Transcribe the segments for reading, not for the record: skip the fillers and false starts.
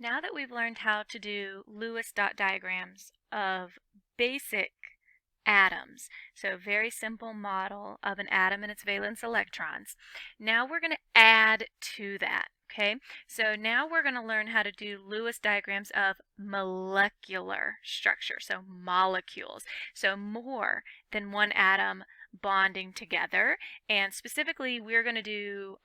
Now that we've learned how to do Lewis dot diagrams of basic atoms, so a very simple model of an atom and its valence electrons, now we're going to add to that, okay? So now we're going to learn how to do Lewis diagrams of molecular structure, so molecules. So more than one atom bonding together, and specifically we're going to do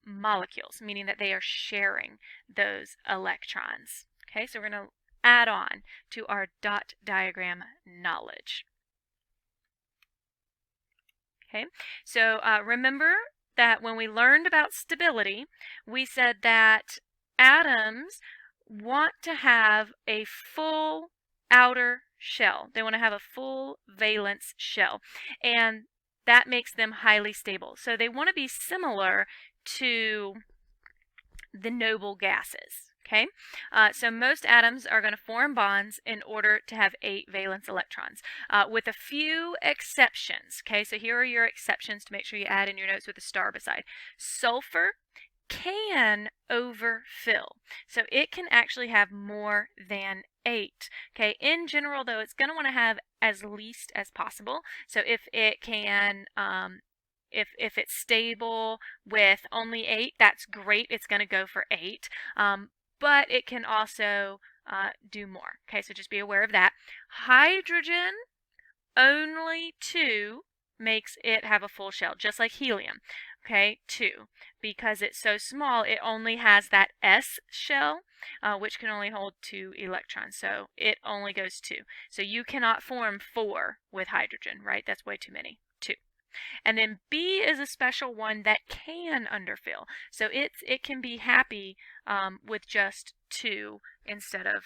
molecules, meaning that they are sharing those electrons. Okay, so we're going to add on to our dot diagram knowledge. Okay, so remember that when we learned about stability, we said that atoms want to have a full outer shell. They want to have a full valence shell, and that makes them highly stable. So they want to be similar to the noble gases. Okay, so most atoms are going to form bonds in order to have 8 valence electrons, with a few exceptions. Okay, so here are your exceptions to make sure you add in your notes with a star beside. Sulfur can overfill, so it can actually have more than 8. Okay, in general though, it's going to want to have as least as possible. So if it can if it's stable with only 8, that's great. It's going to go for 8. But it can also do more. Okay, so just be aware of that. Hydrogen, only 2 makes it have a full shell, just like helium. Okay, 2. Because it's so small, it only has that S shell, which can only hold 2 electrons. So it only goes 2. So you cannot form 4 with hydrogen, right? That's way too many. 2. And then B is a special one that can underfill. So it can be happy with just 2 instead of,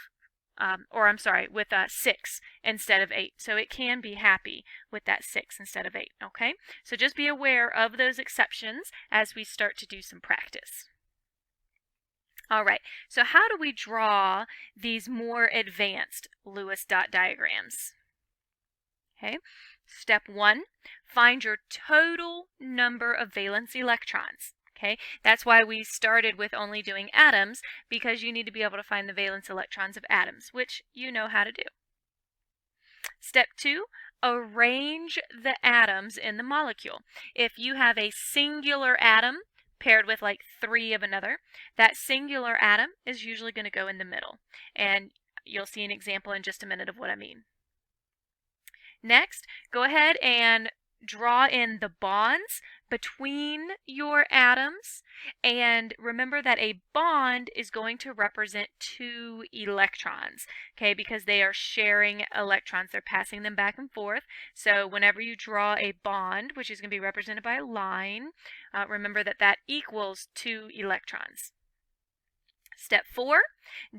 with 6 instead of 8. So it can be happy with that 6 instead of 8, okay? So just be aware of those exceptions as we start to do some practice. All right, so how do we draw these more advanced Lewis dot diagrams? Okay, step 1, find your total number of valence electrons. Okay, that's why we started with only doing atoms, because you need to be able to find the valence electrons of atoms, which you know how to do. Step 2, arrange the atoms in the molecule. If you have a singular atom paired with like 3 of another, that singular atom is usually going to go in the middle. And you'll see an example in just a minute of what I mean. Next, go ahead and draw in the bonds between your atoms, and remember that a bond is going to represent 2 electrons, okay, because they are sharing electrons. They're passing them back and forth. So whenever you draw a bond, which is going to be represented by a line, remember that that equals 2 electrons. Step 4,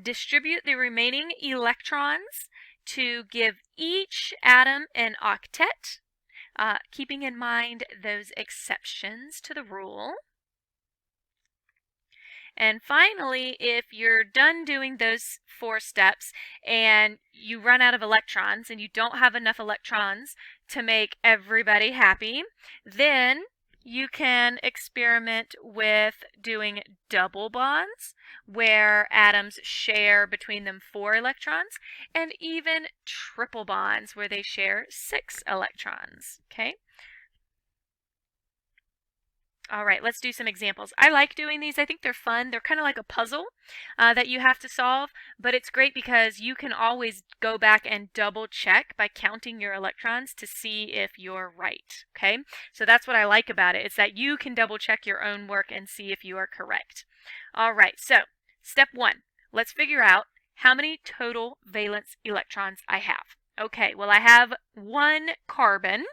distribute the remaining electrons to give each atom an octet, keeping in mind those exceptions to the rule. And finally, if you're done doing those 4 steps and you run out of electrons and you don't have enough electrons to make everybody happy, then you can experiment with doing double bonds where atoms share between them 4 electrons, and even triple bonds where they share 6 electrons. Okay? All right, let's do some examples. I like doing these. I think they're fun. They're kind of like a puzzle that you have to solve, but it's great because you can always go back and double check by counting your electrons to see if you're right, okay? So that's what I like about it. It's that you can double check your own work and see if you are correct. All right, so step 1, let's figure out how many total valence electrons I have. Okay, well I have 1 carbon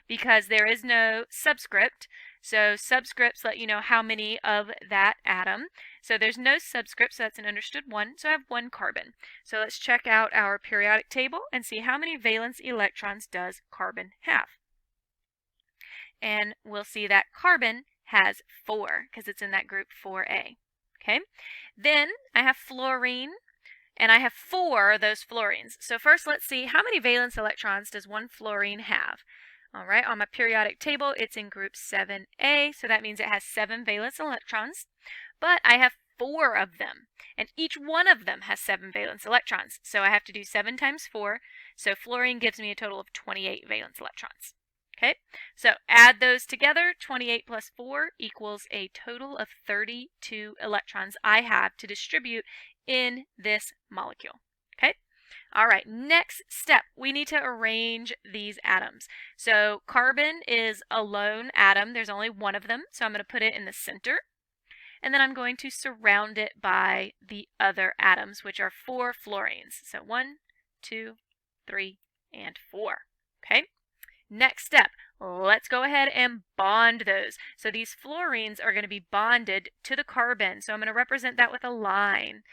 because there is no subscript. So subscripts let you know how many of that atom. So there's no subscript, so that's an understood 1. So I have 1 carbon. So let's check out our periodic table and see how many valence electrons does carbon have. And we'll see that carbon has 4 because it's in that group 4A. Okay. Then I have fluorine, and I have 4 of those fluorines. So first let's see how many valence electrons does 1 fluorine have. All right, on my periodic table, it's in group 7A, so that means it has 7 valence electrons. But I have 4 of them, and each one of them has 7 valence electrons. So I have to do 7 times 4, so fluorine gives me a total of 28 valence electrons. Okay, so add those together, 28 plus 4 equals a total of 32 electrons I have to distribute in this molecule. Okay, all right, next step, we need to arrange these atoms. So carbon is a lone atom, there's only one of them, so I'm going to put it in the center. And then I'm going to surround it by the other atoms, which are 4 fluorines. So 1, 2, 3, and 4. Okay? Next step, let's go ahead and bond those. So these fluorines are going to be bonded to the carbon. So I'm going to represent that with a line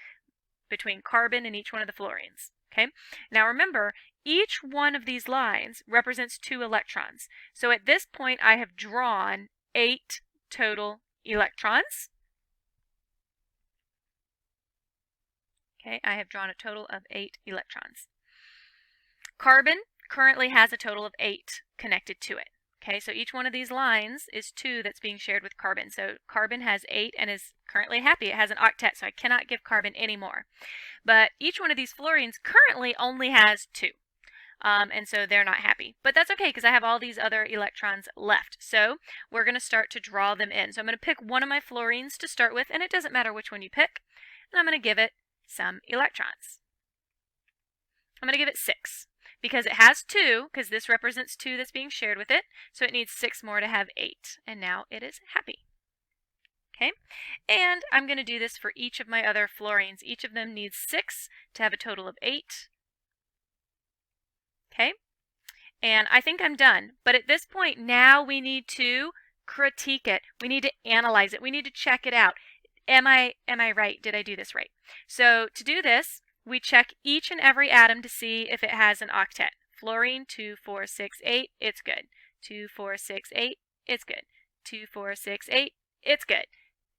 between carbon and each one of the fluorines. Okay? Now remember, each one of these lines represents 2 electrons. So at this point, I have drawn 8 total electrons. Okay, I have drawn a total of 8 electrons. Carbon currently has a total of 8 connected to it. Okay, so each one of these lines is 2 that's being shared with carbon. So carbon has 8 and is currently happy. It has an octet, so I cannot give carbon any more. But each one of these fluorines currently only has 2. And so they're not happy. But that's okay because I have all these other electrons left. So we're going to start to draw them in. So I'm going to pick one of my fluorines to start with, and it doesn't matter which one you pick. And I'm going to give it some electrons. I'm going to give it 6 because it has 2, because this represents 2 that's being shared with it, so it needs 6 more to have 8, and now it is happy. Okay, and I'm going to do this for each of my other fluorines. Each of them needs 6 to have a total of 8. Okay, and I think I'm done, but at this point now we need to critique it. We need to analyze it. We need to check it out. Am I right? Did I do this right? So to do this, we check each and every atom to see if it has an octet. Fluorine 2, 4, 6, 8, it's good. 2, 4, 6, 8, it's good. 2, 4, 6, 8, it's good.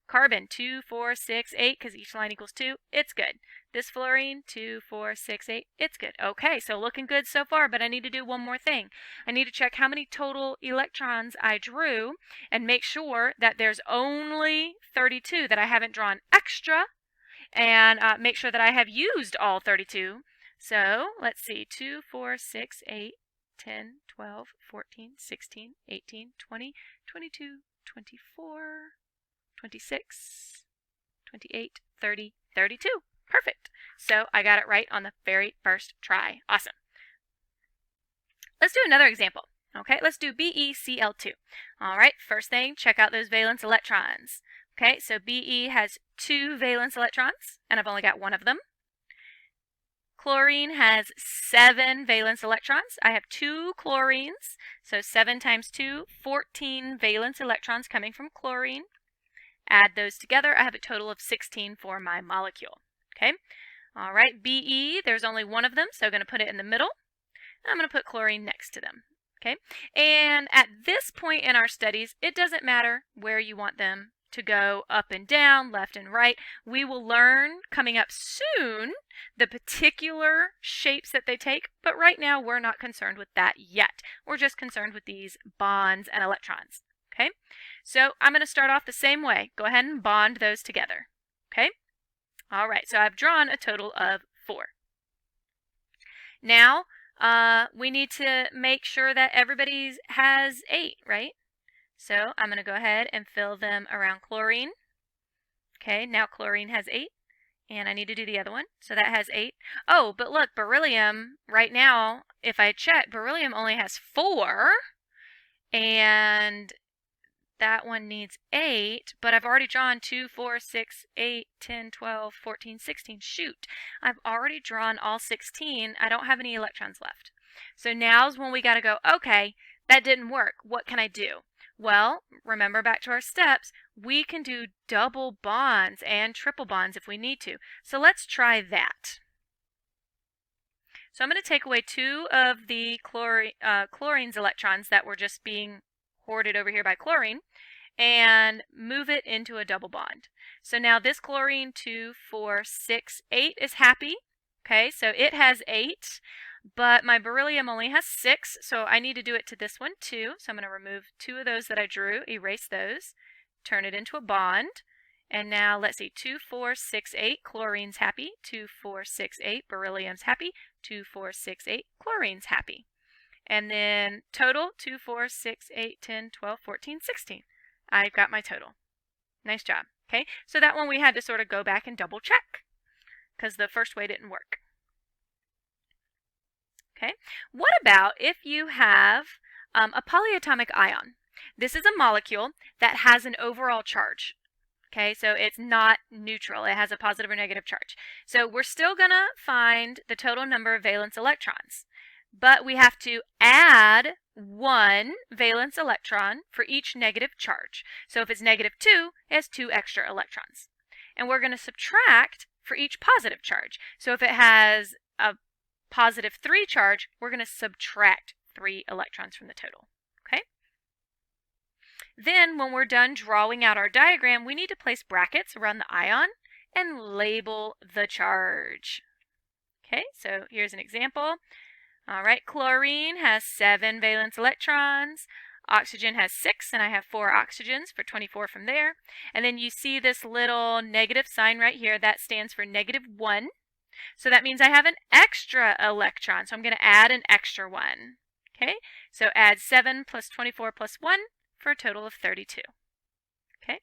Carbon 2, 4, 6, 8, because each line equals 2, it's good. This fluorine 2, 4, 6, 8, it's good. Okay, so looking good so far, but I need to do one more thing. I need to check how many total electrons I drew and make sure that there's only 32, that I haven't drawn extra, and make sure that I have used all 32. So let's see, 2, 4, 6, 8, 10, 12, 14, 16, 18, 20, 22, 24, 26, 28, 30, 32. Perfect. So I got it right on the very first try. Awesome. Let's do another example. Okay, let's do BeCl2. All right, first thing, check out those valence electrons. Okay, so Be has 2 valence electrons, and I've only got 1 of them. Chlorine has 7 valence electrons. I have 2 chlorines, so 7 times 2, 14 valence electrons coming from chlorine. Add those together, I have a total of 16 for my molecule. Okay, all right, Be, there's only 1 of them, so I'm going to put it in the middle. And I'm going to put chlorine next to them. Okay, and at this point in our studies, it doesn't matter where you want them to go, up and down, left and right. We will learn coming up soon the particular shapes that they take, but right now we're not concerned with that yet. We're just concerned with these bonds and electrons. Okay, so I'm going to start off the same way. Go ahead and bond those together. Okay, all right, so I've drawn a total of 4. Now we need to make sure that everybody has 8, right? So I'm going to go ahead and fill them around chlorine. Okay, now chlorine has 8, and I need to do the other one. So that has 8. Oh, but look, beryllium, right now, if I check, beryllium only has 4, and that one needs 8, but I've already drawn 2, 4, 6, 8, 10, 12, 14, 16. Shoot, I've already drawn all 16. I don't have any electrons left. So now's when we got to go, okay, that didn't work. What can I do? Well, remember back to our steps, we can do double bonds and triple bonds if we need to. So let's try that. So I'm going to take away 2 of the chlorine's electrons that were just being hoarded over here by chlorine and move it into a double bond. So now this chlorine 2, 4, 6, 8 is happy. Okay, so it has 8. But my beryllium only has 6, so I need to do it to this one too. So I'm going to remove 2 of those that I drew, erase those, turn it into a bond, And now let's see, 2, 4, 6, 8, chlorine's happy. 2, 4, 6, 8, beryllium's happy. 2, 4, 6, 8, chlorine's happy. And then total, 2, 4, 6, 8, 10, 12, 14, 16. I've got my total. Nice job. Okay, so that one we had to sort of go back and double check because the first way didn't work. Okay, what about if you have a polyatomic ion? This is a molecule that has an overall charge. Okay, so it's not neutral. It has a positive or negative charge. So we're still going to find the total number of valence electrons, but we have to add 1 valence electron for each negative charge. So if it's -2, it has 2 extra electrons. And we're going to subtract for each positive charge. So if it has a +3 charge, we're going to subtract 3 electrons from the total. Okay? Then when we're done drawing out our diagram, we need to place brackets around the ion and label the charge. Okay, so here's an example. All right, chlorine has 7 valence electrons. Oxygen has 6, and I have 4 oxygens for 24 from there. And then you see this little negative sign right here. That stands for -1. So that means I have an extra electron. So I'm going to add an extra one. Okay, so add 7 plus 24 plus 1 for a total of 32. Okay,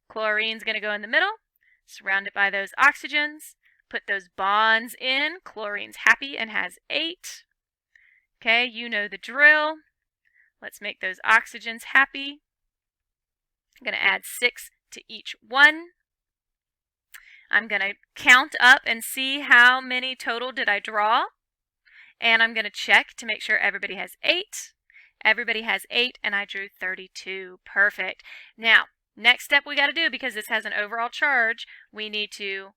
chlorine's going to go in the middle, surrounded by those oxygens. Put those bonds in. Chlorine's happy and has 8. Okay, you know the drill. Let's make those oxygens happy. I'm going to add 6 to each one. I'm going to count up and see how many total did I draw. And I'm going to check to make sure everybody has 8. Everybody has 8, and I drew 32. Perfect. Now, next step we got to do, because this has an overall charge, we need to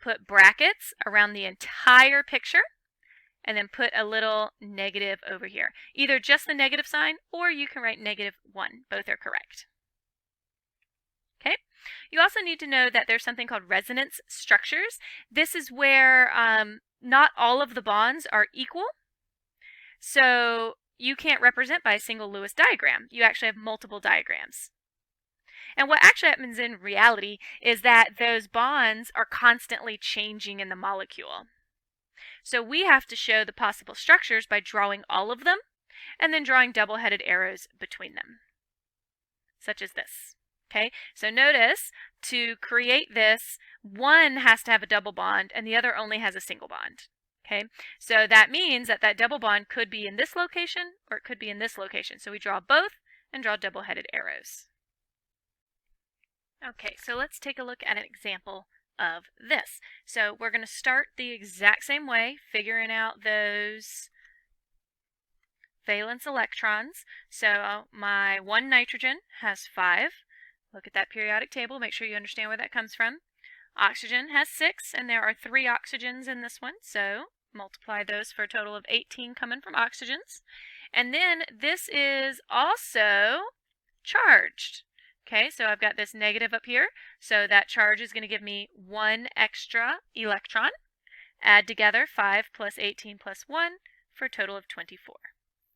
put brackets around the entire picture and then put a little negative over here. Either just the negative sign, or you can write -1. Both are correct. Okay. You also need to know that there's something called resonance structures. This is where not all of the bonds are equal. So you can't represent by a single Lewis diagram. You actually have multiple diagrams. And what actually happens in reality is that those bonds are constantly changing in the molecule. So we have to show the possible structures by drawing all of them and then drawing double-headed arrows between them, such as this. Okay, so notice to create this, one has to have a double bond and the other only has a single bond. Okay, so that means that that double bond could be in this location or it could be in this location. So we draw both and draw double-headed arrows. Okay, so let's take a look at an example of this. So we're going to start the exact same way, figuring out those valence electrons. So my 1 nitrogen has 5. Look at that periodic table, make sure you understand where that comes from. Oxygen has 6, and there are 3 oxygens in this one, so multiply those for a total of 18 coming from oxygens. And then this is also charged. Okay, so I've got this negative up here, so that charge is going to give me 1 extra electron. Add together 5 plus 18 plus 1 for a total of 24.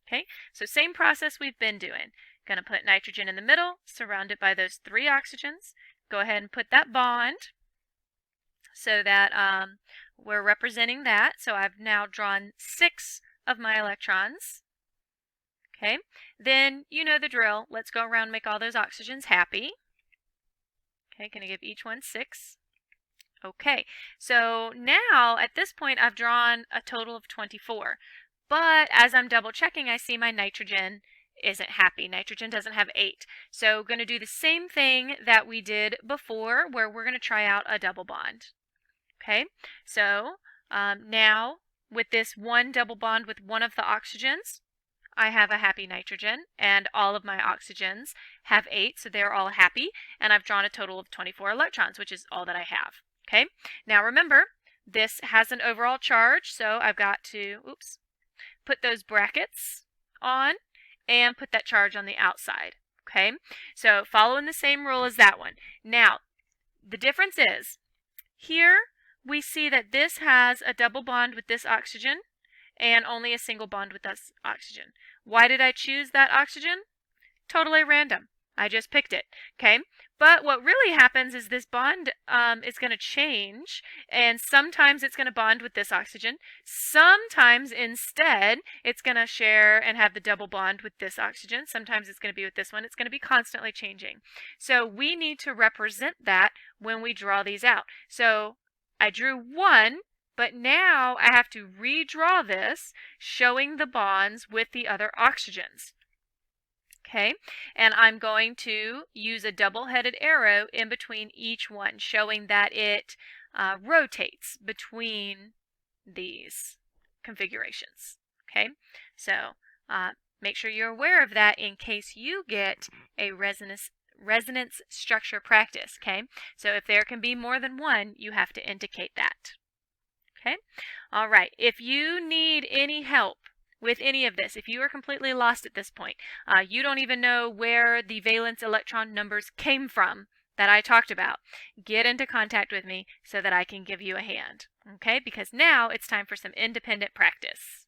Okay, so same process we've been doing. Going to put nitrogen in the middle, surrounded by those 3 oxygens. Go ahead and put that bond so that we're representing that. So I've now drawn 6 of my electrons. Okay, then you know the drill. Let's go around and make all those oxygens happy. Okay, going to give each one 6. Okay, so now at this point I've drawn a total of 24. But as I'm double checking, I see my nitrogen isn't happy. Nitrogen doesn't have 8. So we're going to do the same thing that we did before, where we're going to try out a double bond. Okay, so now with this 1 double bond with one of the oxygens, I have a happy nitrogen, and all of my oxygens have 8, so they're all happy, and I've drawn a total of 24 electrons, which is all that I have. Okay, now remember, this has an overall charge, so I've got to, put those brackets on and put that charge on the outside. Okay, so following the same rule as that one. Now, the difference is, here we see that this has a double bond with this oxygen and only a single bond with this oxygen. Why did I choose that oxygen? Totally random. I just picked it. Okay, But what really happens is this bond is going to change, and sometimes it's going to bond with this oxygen. Sometimes instead it's going to share and have the double bond with this oxygen. Sometimes it's going to be with this one. It's going to be constantly changing. So we need to represent that when we draw these out. So I drew one, but now I have to redraw this, showing the bonds with the other oxygens. Okay, and I'm going to use a double-headed arrow in between each one, showing that it rotates between these configurations. Okay, so make sure you're aware of that in case you get a resonance structure practice. Okay, so if there can be more than one, you have to indicate that. Okay, all right. If you need any help with any of this, if you are completely lost at this point, you don't even know where the valence electron numbers came from that I talked about, get into contact with me so that I can give you a hand. Okay, because now it's time for some independent practice.